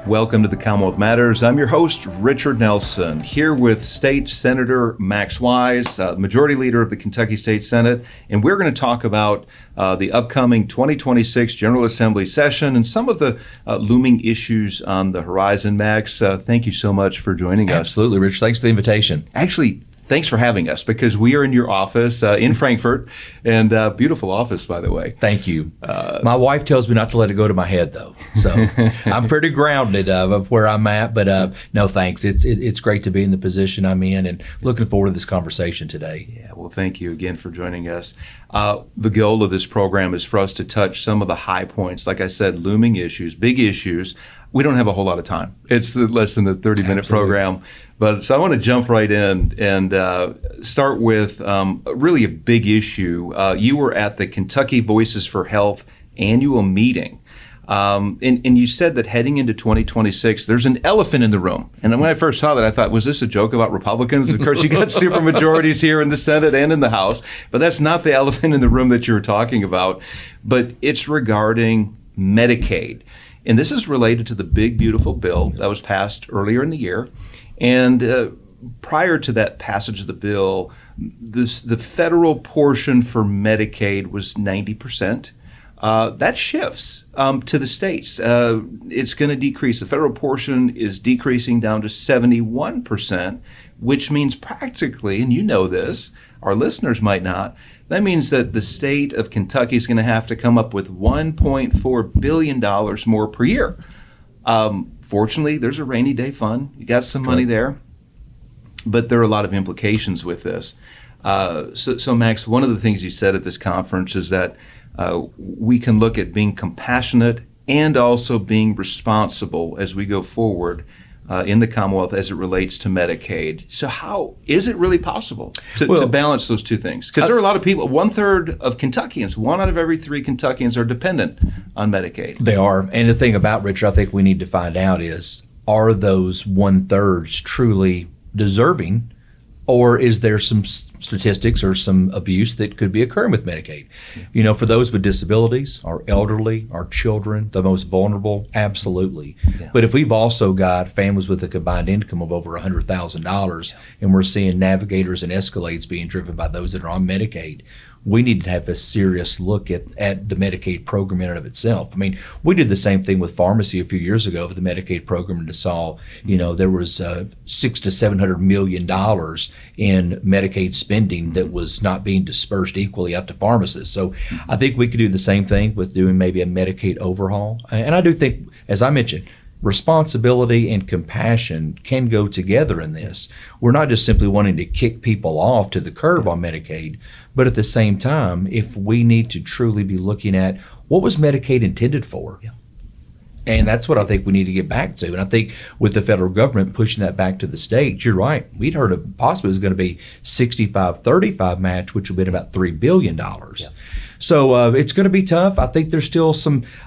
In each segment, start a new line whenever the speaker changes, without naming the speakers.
Welcome to the Commonwealth Matters. I'm your host, Richard Nelson, here with State Senator Max Wise, Majority Leader of the Kentucky State Senate, and we're going to talk about the upcoming 2026 General Assembly session and some of the looming issues on the horizon. Max, thank you so much for joining us.
Absolutely, Rich. Thanks for the invitation.
Actually, thanks for having us, because we are in your office in Frankfort, and beautiful office, by the way.
Thank you. My wife tells me not to let it go to my head, though, so I'm pretty grounded of where I'm at. But no, thanks. It's great to be in the position I'm in, and looking forward to this conversation today.
Yeah, well, thank you again for joining us. The goal of this program is for us to touch some of the high points, like I said, looming issues, big issues. We don't have a whole lot of time. It's less than a 30-minute program. But so I want to jump right in and start with really a big issue. You were at the Kentucky Voices for Health annual meeting. And you said that heading into 2026, there's an elephant in the room. And when I first saw that, I thought, was this a joke about Republicans? Of course, you got supermajorities here in the Senate and in the House. But that's not the elephant in the room that you were talking about. But it's regarding Medicaid. And this is related to the big, beautiful bill that was passed earlier in the year. And prior to that passage of the bill, the federal portion for Medicaid was 90%. That shifts to the states. It's going to decrease. The federal portion is decreasing down to 71%, which means practically, and you know this, our listeners might not, that means that the state of Kentucky is going to have to come up with $1.4 billion more per year. Fortunately, there's a rainy day fund. You got some money there, but there are a lot of implications with this. So Max, one of the things you said at this conference is that we can look at being compassionate and also being responsible as we go forward in the Commonwealth as it relates to Medicaid. So how is it really possible to balance those two things? Because there are a lot of people, 1/3 of Kentuckians, 1 out of every 3 Kentuckians are dependent on Medicaid.
They are. And the thing about, Richard, I think we need to find out is, are those 1/3 truly deserving? Or is there some statistics or some abuse that could be occurring with Medicaid? You know, for those with disabilities, our elderly, our children, the most vulnerable, absolutely. Yeah. But if we've also got families with a combined income of over $100,000, and we're seeing navigators and Escalades being driven by those that are on Medicaid, we need to have a serious look at the Medicaid program in and of itself. I mean, we did the same thing with pharmacy a few years ago with the Medicaid program, and saw, you know, there was $600 to $700 million in Medicaid spending that was not being dispersed equally out to pharmacists. So I think we could do the same thing with doing maybe a Medicaid overhaul. And I do think, as I mentioned, responsibility and compassion can go together in this. We're not just simply wanting to kick people off to the curb on Medicaid, but at the same time, if we need to truly be looking at what was Medicaid intended for. Yeah. And that's what I think we need to get back to. And I think with the federal government pushing that back to the states, you're right. We'd heard of possibly it was going to be 65-35 match, which would have been about $3 billion. Yeah. So it's going to be tough. I think there's still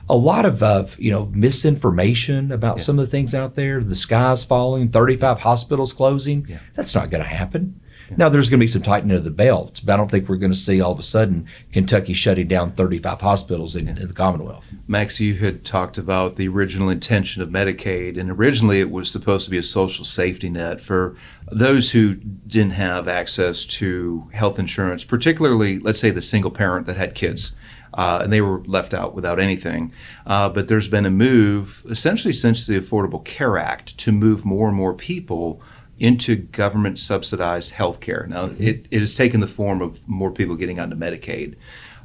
a lot of misinformation about some of the things out there. The sky's falling, 35 hospitals closing. Yeah. That's not going to happen. Yeah. Now, there's going to be some tightening of the belt, but I don't think we're going to see all of a sudden Kentucky shutting down 35 hospitals in the Commonwealth.
Max, you had talked about the original intention of Medicaid, and originally it was supposed to be a social safety net for those who didn't have access to health insurance, particularly, let's say, the single parent that had kids. And they were left out without anything. But there's been a move, essentially since the Affordable Care Act, to move more and more people into government-subsidized health care. Now, it has taken the form of more people getting onto Medicaid.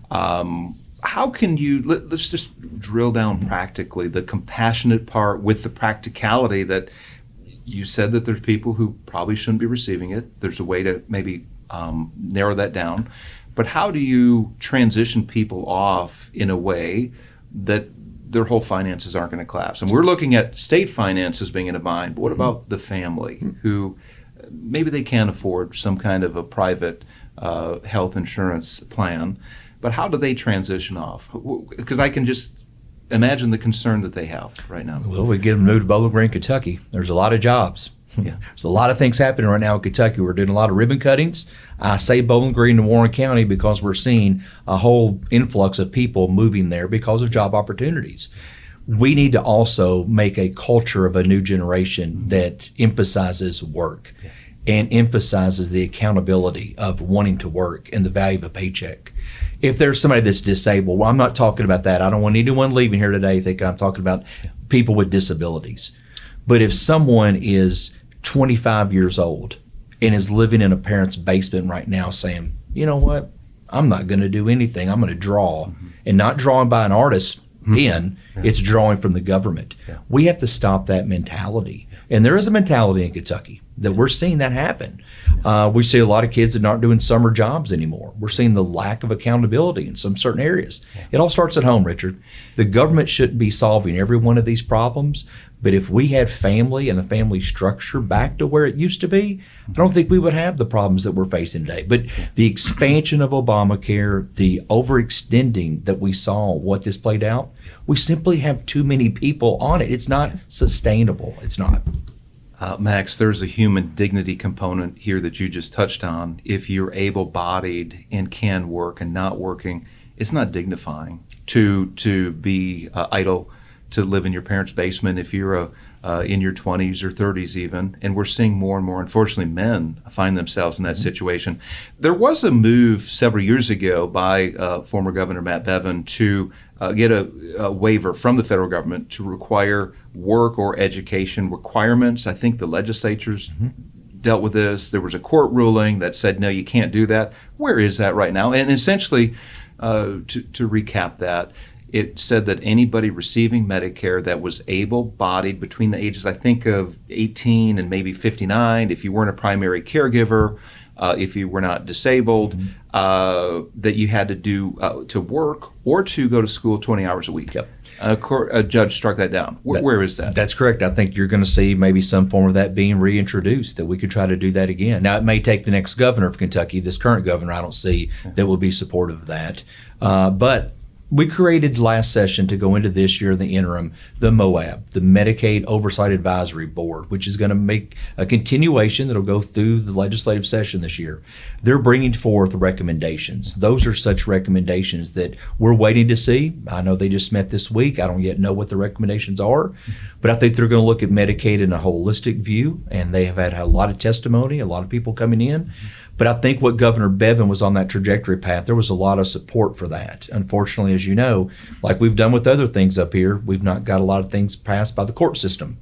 How can you, let's just drill down practically, the compassionate part with the practicality that you said that there's people who probably shouldn't be receiving it. There's a way to maybe narrow that down. But how do you transition people off in a way that their whole finances aren't going to collapse? And we're looking at state finances being in a bind, but what about the family who maybe they can't afford some kind of a private health insurance plan, but how do they transition off? Because I can just imagine the concern that they have right now.
Well, we get them moved to Bowling Green, Kentucky. There's a lot of jobs. Yeah. There's a lot of things happening right now in Kentucky. We're doing a lot of ribbon cuttings. I say Bowling Green and Warren County because we're seeing a whole influx of people moving there because of job opportunities. we need to also make a culture of a new generation that emphasizes work and emphasizes the accountability of wanting to work and the value of a paycheck. If there's somebody that's disabled, well, I'm not talking about that. I don't want anyone leaving here today thinking I'm talking about people with disabilities. But if someone is 25 years old and is living in a parent's basement right now saying, you know what, I'm not going to do anything. I'm going to draw, and not drawing by an artist pen, it's drawing from the government. We have to stop that mentality. And there is a mentality in Kentucky that we're seeing that happen. We see a lot of kids that aren't doing summer jobs anymore. We're seeing the lack of accountability in some certain areas. It all starts at home, Richard. The government shouldn't be solving every one of these problems, but if we had family and a family structure back to where it used to be, I don't think we would have the problems that we're facing today. But the expansion of Obamacare, the overextending that we saw, what this played out, we simply have too many people on it. It's not sustainable. It's not.
Max, there's a human dignity component here that you just touched on. If you're able-bodied and can work and not working, it's not dignifying to be idle, to live in your parents' basement if you're in your 20s or 30s even. And we're seeing more and more, unfortunately, men find themselves in that situation. There was a move several years ago by former Governor Matt Bevin to get a waiver from the federal government to require work or education requirements. I think the legislatures dealt with this. There was a court ruling that said, no, you can't do that. Where is that right now? And essentially, to recap that, it said that anybody receiving Medicare that was able-bodied between the ages, I think, of 18 and maybe 59, if you weren't a primary caregiver, if you were not disabled, that you had to do to work or to go to school 20 hours a week. A judge struck that down. Where is that?
That's correct. I think you're going to see maybe some form of that being reintroduced, that we could try to do that again. Now, it may take the next governor of Kentucky. This current governor, I don't see that will be supportive of that. But we created last session to go into this year, the interim, the MOAB, the Medicaid Oversight Advisory Board, which is going to make a continuation that'll go through the legislative session this year. They're bringing forth recommendations. Those are such recommendations that we're waiting to see. I know they just met this week. I don't yet know what the recommendations are, but I think they're going to look at Medicaid in a holistic view, and they have had a lot of testimony, a lot of people coming in. But I think what Governor Bevin was on that trajectory path, there was a lot of support for that. Unfortunately, as you know, like we've done with other things up here, we've not got a lot of things passed by the court system.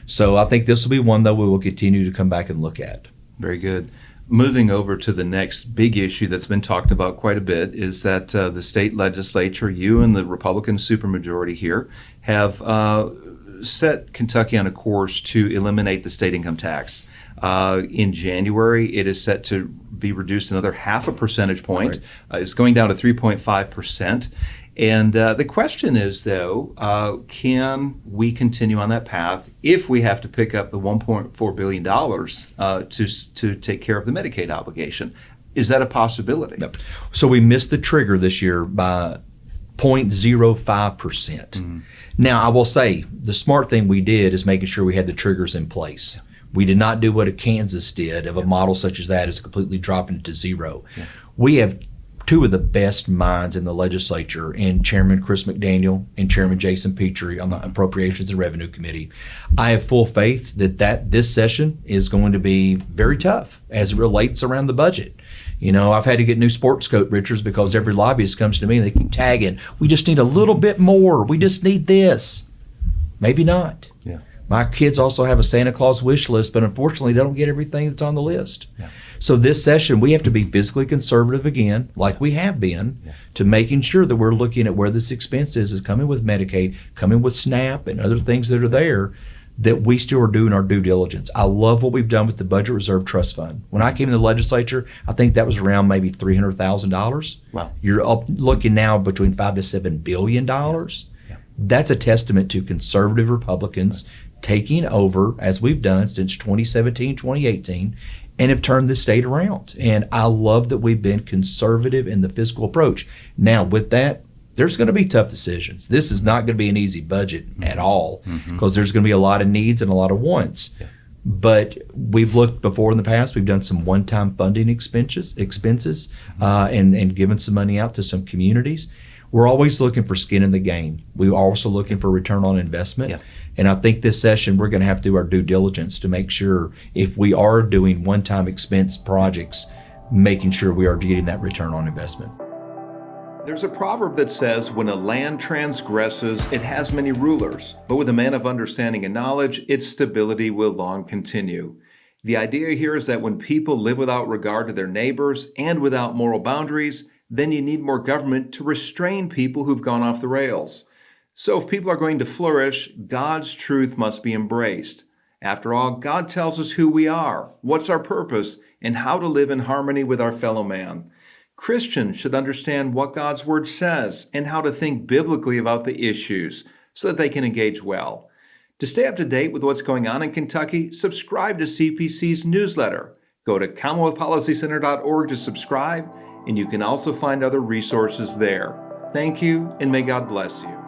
So I think this will be one that we will continue to come back and look at.
Very good. Moving over to the next big issue that's been talked about quite a bit is that the state legislature, you and the Republican supermajority here, have set Kentucky on a course to eliminate the state income tax. In January, it is set to be reduced another 0.5 percentage point. Right. It's going down to 3.5%. And the question is, though, can we continue on that path if we have to pick up the $1.4 billion to take care of the Medicaid obligation? Is that a possibility?
Yep. So we missed the trigger this year by 0.05%. Now, I will say the smart thing we did is making sure we had the triggers in place. We did not do what Kansas did of a model such as that, is completely dropping it to zero. We have two of the best minds in the legislature, in Chairman Chris McDaniel and Chairman Jason Petrie on the Appropriations and Revenue Committee. I have full faith that this session is going to be very tough as it relates around the budget. You know, I've had to get new sports coat, Richards, because every lobbyist comes to me and they keep tagging, we just need a little bit more. We just need this. Maybe not.
Yeah.
My kids also have a Santa Claus wish list, but unfortunately they don't get everything that's on the list. Yeah. So this session, we have to be fiscally conservative again, like we have been, to making sure that we're looking at where this expense is coming with Medicaid, coming with SNAP and other things that are there, that we still are doing our due diligence. I love what we've done with the Budget Reserve Trust Fund. When I came to the legislature, I think that was around maybe $300,000.
Wow.
You're up looking now between $5 to $7 billion. That's a testament to conservative Republicans taking over, as we've done since 2017, 2018, and have turned the state around. And I love that we've been conservative in the fiscal approach. Now, with that, there's going to be tough decisions. This is not going to be an easy budget at all, because there's going to be a lot of needs and a lot of wants. But we've looked before in the past, we've done some one-time funding expenses and given some money out to some communities. we're always looking for skin in the game. We're also looking for return on investment.
Yeah.
And I think this session, we're going to have to do our due diligence to make sure if we are doing one-time expense projects, making sure we are getting that return on investment.
There's a proverb that says, when a land transgresses, it has many rulers, but with a man of understanding and knowledge, its stability will long continue. The idea here is that when people live without regard to their neighbors and without moral boundaries, then you need more government to restrain people who've gone off the rails. So if people are going to flourish, God's truth must be embraced. After all, God tells us who we are, what's our purpose, and how to live in harmony with our fellow man. Christians should understand what God's Word says and how to think biblically about the issues so that they can engage well. To stay up to date with what's going on in Kentucky, subscribe to CPC's newsletter. Go to CommonwealthPolicyCenter.org to subscribe, and you can also find other resources there. Thank you, and may God bless you.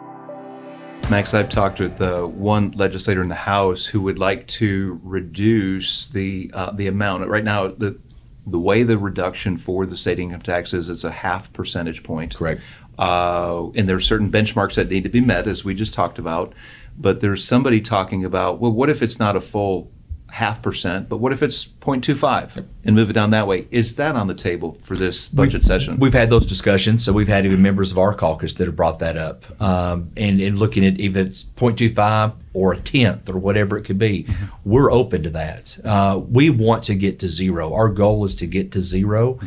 Max, I've talked with one legislator in the House who would like to reduce the amount. Right now, the way the reduction for the state income tax is, it's a 0.5 percentage point.
Correct.
And there are certain benchmarks that need to be met, as we just talked about. But there's somebody talking about, well, what if it's not a full 0.5%, but what if it's 0.25 and move it down that way? Is that on the table for this budget session?
We've had those discussions. So we've had even members of our caucus that have brought that up. And looking at even if it's 0.25 or a tenth or whatever it could be, we're open to that. We want to get to zero. Our goal is to get to zero.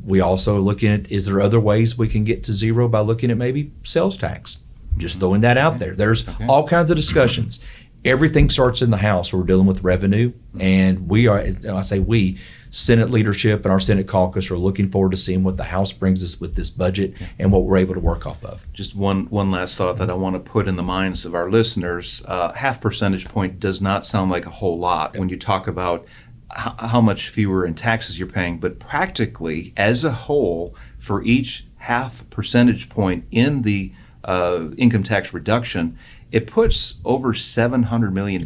We also are looking at, is there other ways we can get to zero by looking at maybe sales tax? Just throwing that out there. There's all kinds of discussions. Everything starts in the House. We're dealing with revenue, and we are, I say we, Senate leadership and our Senate caucus are looking forward to seeing what the House brings us with this budget and what we're able to work off of.
Just one last thought that I want to put in the minds of our listeners. 0.5 percentage point does not sound like a whole lot when you talk about how much fewer in taxes you're paying, but practically, as a whole, for each 0.5 percentage point in the income tax reduction, it puts over $700 million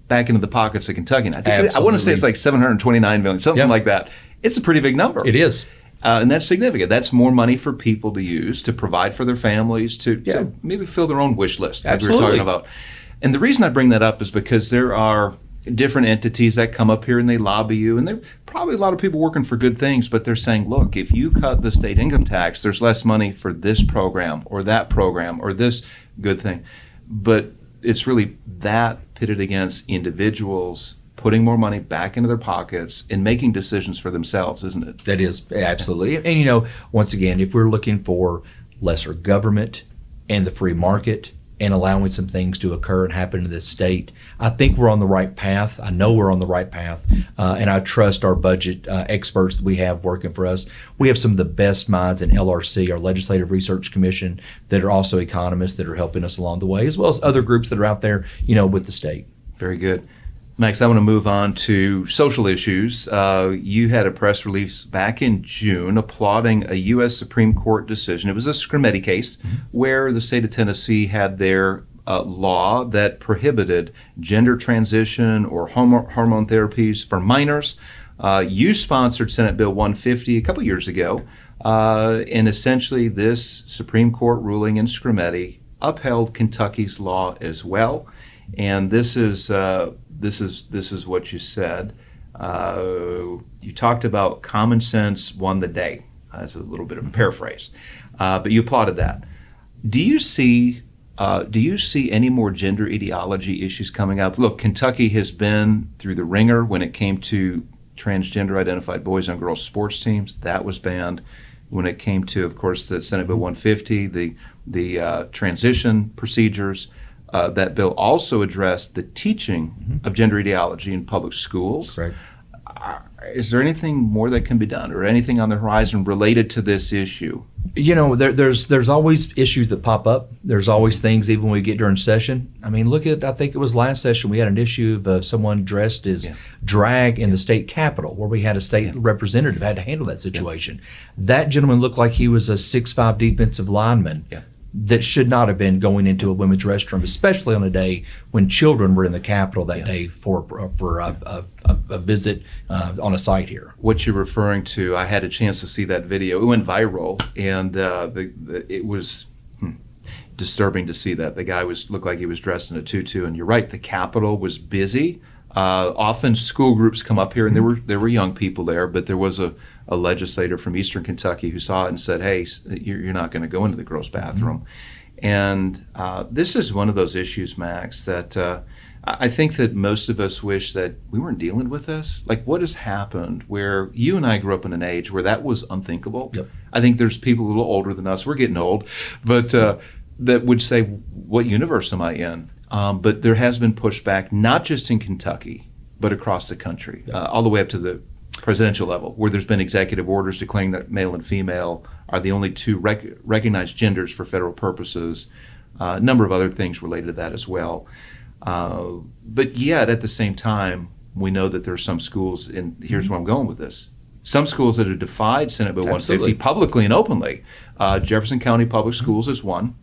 back into the pockets of Kentucky. And I want to say it's like $729 million, something like that. It's a pretty big number.
It is.
And that's significant. That's more money for people to use to provide for their families, to maybe fill their own wish list, like we were talking about. And the reason I bring that up is because there are different entities that come up here and they lobby you, and there are probably a lot of people working for good things, but they're saying, look, if you cut the state income tax, there's less money for this program or this good thing. But it's really that pitted against individuals putting more money back into their pockets and making decisions for themselves, isn't it?
That is, absolutely. And, once again, if we're looking for lesser government and the free market and allowing some things to occur and happen in this state, I think we're on the right path. I know we're on the right path, and I trust our budget experts that we have working for us. We have some of the best minds in LRC, our Legislative Research Commission, that are also economists that are helping us along the way, as well as other groups that are out there, with the state.
Very good. Max, I want to move on to social issues. You had a press release back in June applauding a U.S. Supreme Court decision. It was a Scrimeti case where the state of Tennessee had their law that prohibited gender transition or hormone therapies for minors. You sponsored Senate Bill 150 a couple years ago, and essentially this Supreme Court ruling in Scrimeti upheld Kentucky's law as well. And this is what you said. You talked about common sense won the day. That's a little bit of a paraphrase, but you applauded that. Do you see any more gender ideology issues coming up? Look, Kentucky has been through the ringer when it came to transgender identified boys and girls sports teams. That was banned. When it came to, of course, the Senate Bill 150, the transition procedures. That bill also addressed the teaching of gender ideology in public schools.
Right.
Is there anything more that can be done, or anything on the horizon related to this issue?
There's always issues that pop up. There's always things, even when we get during session. I mean, I think it was last session, we had an issue of someone dressed as drag in the state capitol, where we had a state representative had to handle that situation. That gentleman looked like he was a 6'5" defensive lineman. That should not have been going into a women's restroom, especially on a day when children were in the Capitol that day for a visit on a site here.
What you're referring to, I had a chance to see that video. It went viral, and it was disturbing to see that. The guy looked like he was dressed in a tutu, and you're right, the Capitol was busy. Often school groups come up here, and there were young people there, but there was a legislator from Eastern Kentucky who saw it and said, hey, you're not going to go into the girls' bathroom. And this is one of those issues, Max, that I think that most of us wish that we weren't dealing with this. Like, what has happened where you and I grew up in an age where that was unthinkable?
Yep.
I think there's people a little older than us, we're getting old, but that would say, what universe am I in? But there has been pushback, not just in Kentucky, but across the country, all the way up to the presidential level, where there's been executive orders declaring that male and female are the only two recognized genders for federal purposes, a number of other things related to that as well. But yet, at the same time, we know that there are some schools, and here's where I'm going with this, some schools that have defied Senate Bill 150 publicly and openly. Jefferson County Public Schools is one.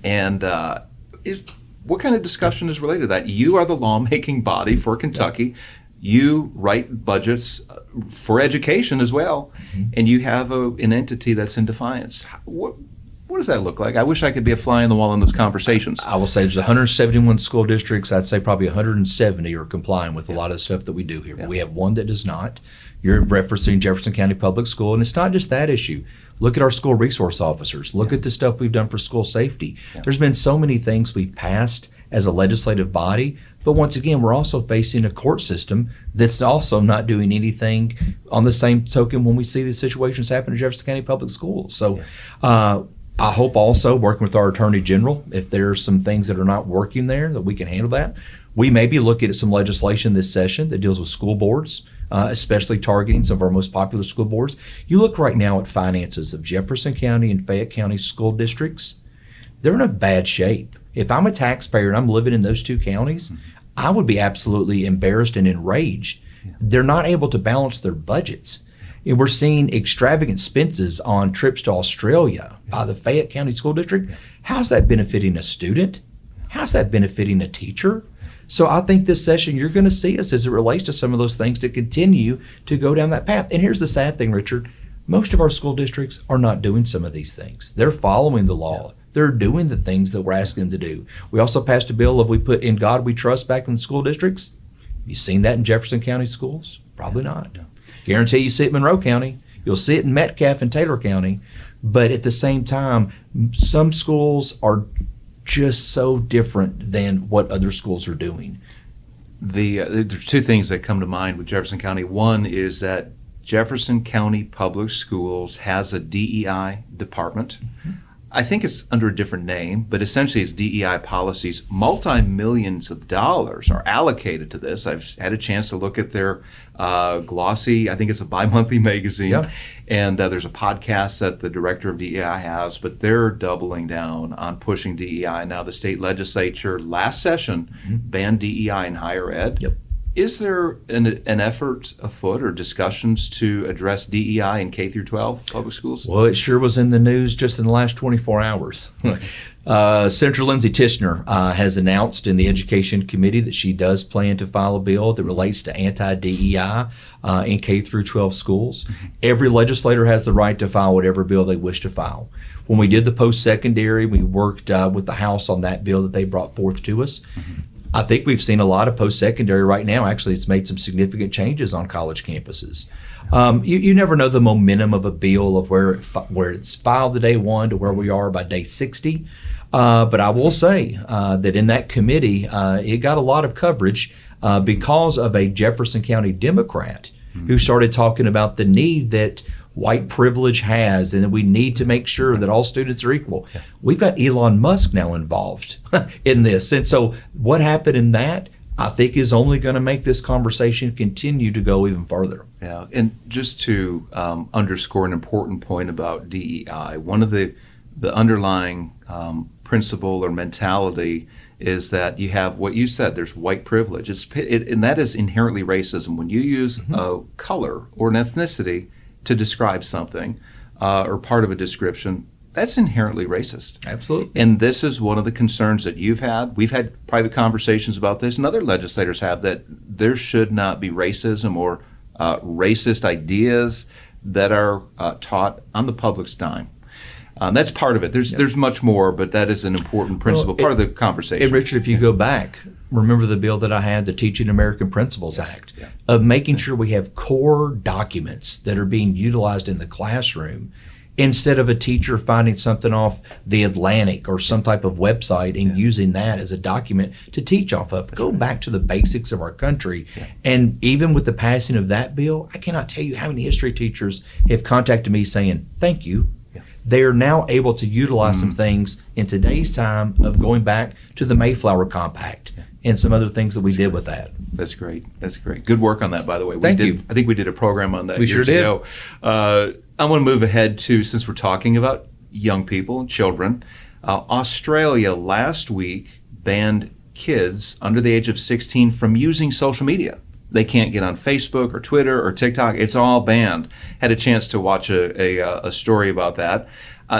And what kind of discussion is related to that? You are the lawmaking body for Kentucky. You write budgets for education as well, and you have an entity that's in defiance. What does that look like? I wish I could be a fly on the wall in those conversations.
I will say there's 171 school districts. I'd say probably 170 are complying with a lot of the stuff that we do here. But we have one that does not. You're referencing Jefferson County Public School, and it's not just that issue. Look at our school resource officers. Look at the stuff we've done for school safety. There's been so many things we've passed as a legislative body, but once again, we're also facing a court system that's also not doing anything on the same token when we see these situations happen in Jefferson County Public Schools. So I hope also, working with our Attorney General, if there's some things that are not working there, that we can handle that. We may be looking at some legislation this session that deals with school boards, especially targeting some of our most popular school boards. You look right now at finances of Jefferson County and Fayette County school districts, they're in a bad shape. If I'm a taxpayer and I'm living in those two counties, I would be absolutely embarrassed and enraged. They're not able to balance their budgets. And we're seeing extravagant expenses on trips to Australia by the Fayette County School District. How's that benefiting a student? How's that benefiting a teacher? So I think this session, you're going to see us as it relates to some of those things to continue to go down that path. And here's the sad thing, Richard. Most of our school districts are not doing some of these things. They're following the law. They're doing the things that we're asking them to do. We also passed a bill of we put In God We Trust back in the school districts. You seen that in Jefferson County schools? Probably not. Guarantee you see it in Monroe County. You'll see it in Metcalfe and Taylor County. But at the same time, some schools are just so different than what other schools are doing.
There's two things that come to mind with Jefferson County. One is that Jefferson County Public Schools has a DEI department. I think it's under a different name, but essentially it's DEI policies. Multi-millions of dollars are allocated to this. I've had a chance to look at their glossy, I think it's a bi-monthly magazine, and there's a podcast that the director of DEI has, but they're doubling down on pushing DEI. Now the state legislature last session banned DEI in higher ed. Is there an effort afoot or discussions to address DEI in K through 12 public schools?
Well, it sure was in the news just in the last 24 hours. Senator Lindsey Tishner has announced in the Education Committee that she does plan to file a bill that relates to anti-DEI in K through 12 schools. Every legislator has the right to file whatever bill they wish to file. When we did the post-secondary, we worked with the House on that bill that they brought forth to us. I think we've seen a lot of post-secondary right now. Actually, it's made some significant changes on college campuses. You never know the momentum of a bill of where it's filed the day one to where we are by day 60. But I will say that in that committee, it got a lot of coverage because of a Jefferson County Democrat who started talking about the need that white privilege has, and we need to make sure that all students are equal. We've got Elon Musk now involved in this. And so what happened in that, I think, is only going to make this conversation continue to go even further.
Yeah, and just to underscore an important point about DEI, one of the underlying principle or mentality is that you have what you said, there's white privilege. And that is inherently racism. When you use a color or an ethnicity to describe something or part of a description, that's inherently racist.
Absolutely.
And this is one of the concerns that you've had. We've had private conversations about this, and other legislators have, that there should not be racism or racist ideas that are taught on the public's dime. That's part of it. There's much more, but that is an important principle, part of the conversation.
And Richard, if you go back, remember the bill that I had, the Teaching American Principles Act, of making sure we have core documents that are being utilized in the classroom, instead of a teacher finding something off the Atlantic or some type of website and using that as a document to teach off of. Go back to the basics of our country. And even with the passing of that bill, I cannot tell you how many history teachers have contacted me saying, thank you. They are now able to utilize some things in today's time of going back to the Mayflower Compact and some other things that we did with that.
That's great. That's great. Good work on that, by the way.
Thank you.
I think we did a program on that
We
years
sure did.
ago. I want to move ahead to, since we're talking about young people and children, Australia last week banned kids under the age of 16 from using social media. They can't get on Facebook or Twitter or TikTok. It's all banned. Had a chance to watch a story about that.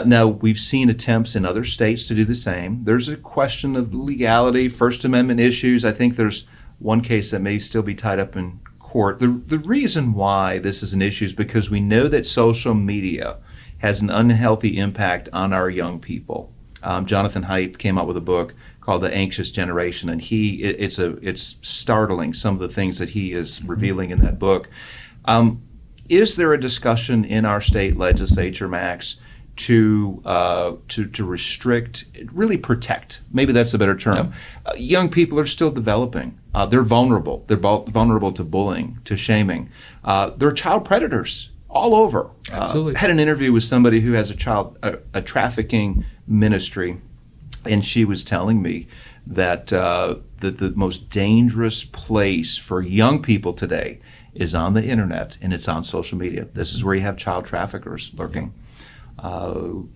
Now, we've seen attempts in other states to do the same. There's a question of legality, First Amendment issues. I think there's one case that may still be tied up in court. The reason why this is an issue is because we know that social media has an unhealthy impact on our young people. Jonathan Haidt came out with a book called The Anxious Generation, and it's startling, some of the things that he is revealing in that book. Is there a discussion in our state legislature, Max, to restrict, really protect, maybe that's a better term. Young people are still developing. They're vulnerable. They're vulnerable to bullying, to shaming. They're child predators all over.
Absolutely.
Had an interview with somebody who has a trafficking ministry, and she was telling me that the most dangerous place for young people today is on the internet, and it's on social media. This is where you have child traffickers lurking.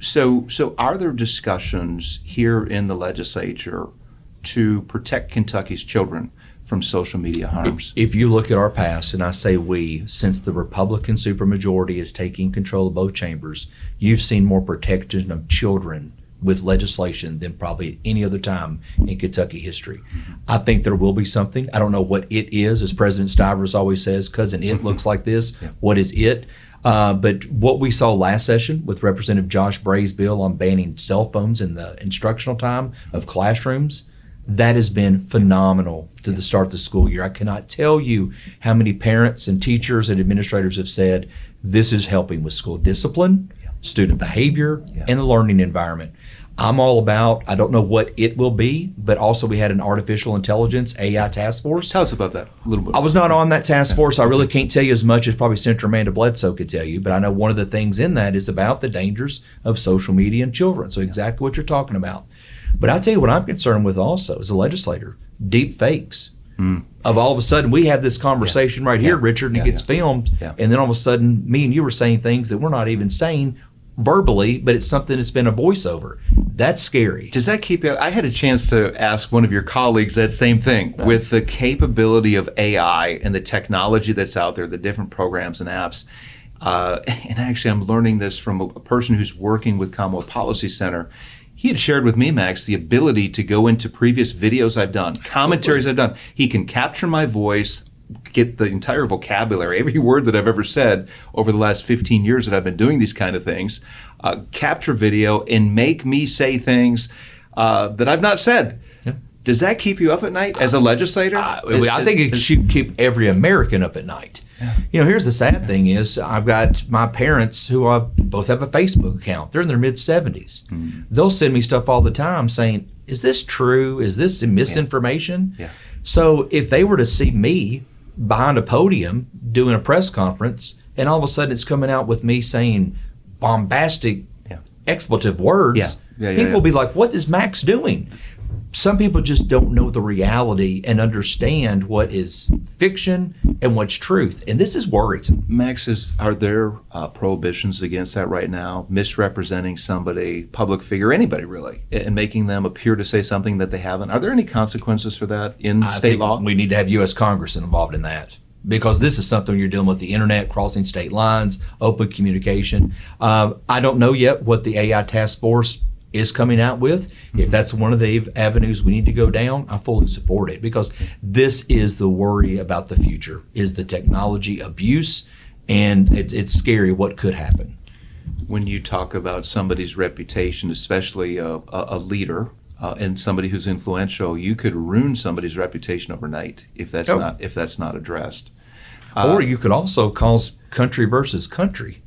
So are there discussions here in the legislature to protect Kentucky's children from social media harms?
If you look at our past, and I say we, since the Republican supermajority is taking control of both chambers, you've seen more protection of children with legislation than probably any other time in Kentucky history. I think there will be something. I don't know what it is, as President Stivers always says, cousin it looks like this. What is it? But what we saw last session with Representative Josh Bray's bill on banning cell phones in the instructional time of classrooms, that has been phenomenal to the start of the school year. I cannot tell you how many parents and teachers and administrators have said this is helping with school discipline, student behavior, and the learning environment. I'm all about, I don't know what it will be, but also we had an artificial intelligence AI task force.
Tell us about that a little bit.
I was not on that task force. I really can't tell you as much as probably Senator Amanda Bledsoe could tell you, but I know one of the things in that is about the dangers of social media and children. So exactly what you're talking about. But I tell you what I'm concerned with also as a legislator, deep fakes. Of all of a sudden we have this conversation right here, Richard, and it gets filmed, and then all of a sudden me and you were saying things that we're not even saying verbally, but it's something that's been a voiceover. That's scary.
Does that keep you? I had a chance to ask one of your colleagues that same thing. With the capability of AI and the technology that's out there, the different programs and apps, and actually I'm learning this from a person who's working with Commonwealth Policy Center. He had shared with me, Max, the ability to go into previous videos I've done, commentaries I've done. He can capture my voice, get the entire vocabulary, every word that I've ever said over the last 15 years that I've been doing these kind of things, capture video and make me say things that I've not said. Does that keep you up at night as a legislator?
I think it should keep every American up at night. You know, here's the sad thing is I've got my parents who both have a Facebook account. They're in their mid-70s. They'll send me stuff all the time saying, is this true? Is this misinformation? So if they were to see me behind a podium doing a press conference and all of a sudden it's coming out with me saying bombastic expletive words, people will be like, what is Max doing? Some people just don't know the reality and understand what is fiction and what's truth. And this is worrisome.
Max, are there prohibitions against that right now? Misrepresenting somebody, public figure, anybody really, and making them appear to say something that they haven't? Are there any consequences for that in state law?
We need to have U.S. Congress involved in that. because this is something you're dealing with the internet, crossing state lines, open communication. I don't know yet what the AI task force is coming out with. If that's one of the avenues we need to go down, I fully support it, because this is the worry about the future, is the technology abuse, and it's scary what could happen.
When you talk about somebody's reputation, especially a leader and somebody who's influential, you could ruin somebody's reputation overnight if that's not addressed.
Or you could also cause country versus country.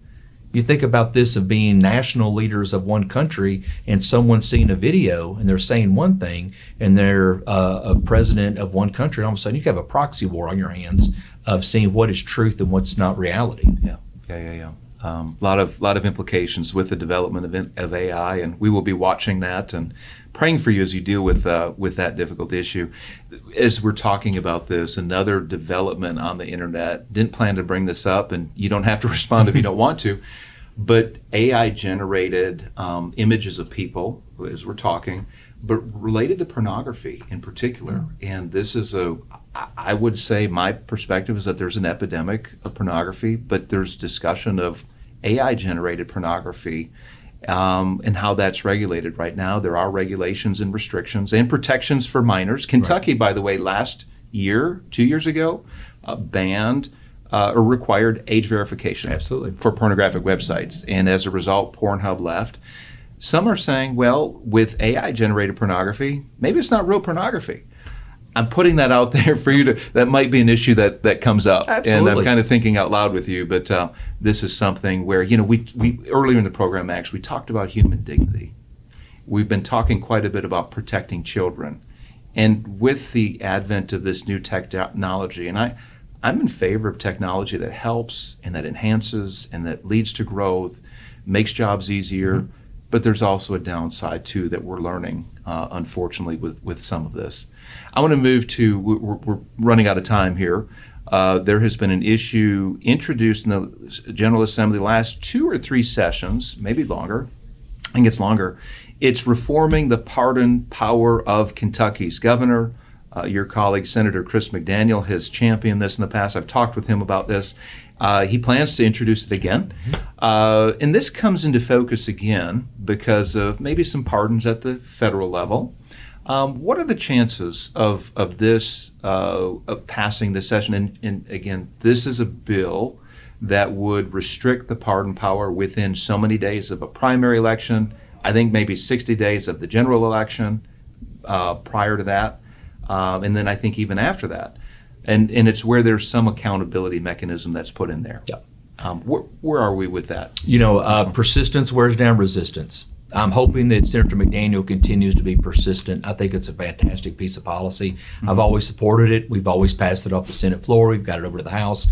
You think about this of being national leaders of one country, and someone seeing a video and they're saying one thing, and they're a president of one country, and all of a sudden you have a proxy war on your hands of seeing what is truth and what's not reality.
Yeah. A lot of implications with the development of AI, and we will be watching that and praying for you as you deal with that difficult issue. As we're talking about this, another development on the internet, didn't plan to bring this up, and you don't have to respond if you don't want to, but AI generated images of people as we're talking, but related to pornography in particular. And this is I would say my perspective is that there's an epidemic of pornography, but there's discussion of AI generated pornography and how that's regulated right now. There are regulations and restrictions and protections for minors. Kentucky, by the way, last year, 2 years ago, banned or required age verification for pornographic websites. And as a result, Pornhub left. Some are saying, well, with AI generated pornography, maybe it's not real pornography. I'm putting that out there for you that might be an issue that comes up.
Absolutely.
And I'm kind of thinking out loud with you, but this is something where, we earlier in the program, Max, we talked about human dignity. We've been talking quite a bit about protecting children. And with the advent of this new technology, and I'm in favor of technology that helps and that enhances and that leads to growth, makes jobs easier, but there's also a downside too that we're learning, unfortunately, with some of this. I want to move to, we're running out of time here. There has been an issue introduced in the General Assembly the last 2 or 3 sessions, maybe longer. I think it's longer. It's reforming the pardon power of Kentucky's governor. Your colleague, Senator Chris McDaniel, has championed this in the past. I've talked with him about this. He plans to introduce it again. And this comes into focus again because of maybe some pardons at the federal level. What are the chances of this of passing this session? And again, this is a bill that would restrict the pardon power within so many days of a primary election. I think maybe 60 days of the general election prior to that. And then I think even after that. And it's where there's some accountability mechanism that's put in there.
Yep.
Where are we with that?
Persistence wears down resistance. I'm hoping that Senator McDaniel continues to be persistent. I think it's a fantastic piece of policy. I've always supported it. We've always passed it off the Senate floor. We've got it over to the House.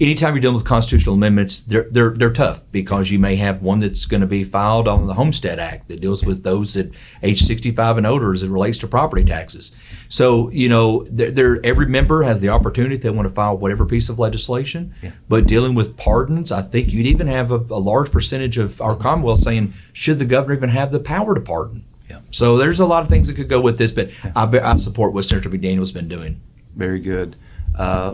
Anytime you're dealing with constitutional amendments, they're tough, because you may have one that's going to be filed on the Homestead Act that deals with those at age 65 and older as it relates to property taxes. So, every member has the opportunity if they want to file whatever piece of legislation. Yeah. But dealing with pardons, I think you'd even have a large percentage of our Commonwealth saying, should the governor even have the power to pardon? Yeah. So there's a lot of things that could go with this, but I support what Senator McDaniel's been doing.
Very good.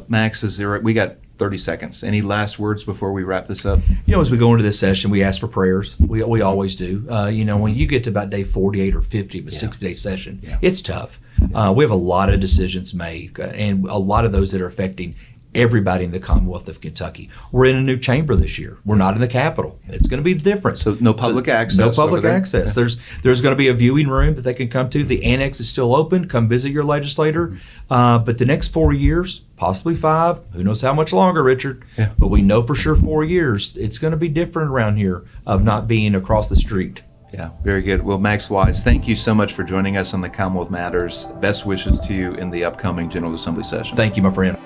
Max, we got 30 seconds. Any last words before we wrap this up?
As we go into this session, we ask for prayers. We always do. When you get to about day 48 or 50 of a 6-day session, it's tough. We have a lot of decisions made, and a lot of those that are affecting everybody in the Commonwealth of Kentucky. We're in a new chamber this year. We're not in the Capitol. It's going to be different.
So no public access.
No public access. There's going to be a viewing room that they can come to. The annex is still open. Come visit your legislator. But the next 4 years, possibly 5, who knows how much longer, Richard. Yeah. But we know for sure 4 years, it's going to be different around here of not being across the street.
Yeah, very good. Well, Max Wise, thank you so much for joining us on the Commonwealth Matters. Best wishes to you in the upcoming General Assembly session.
Thank you, my friend.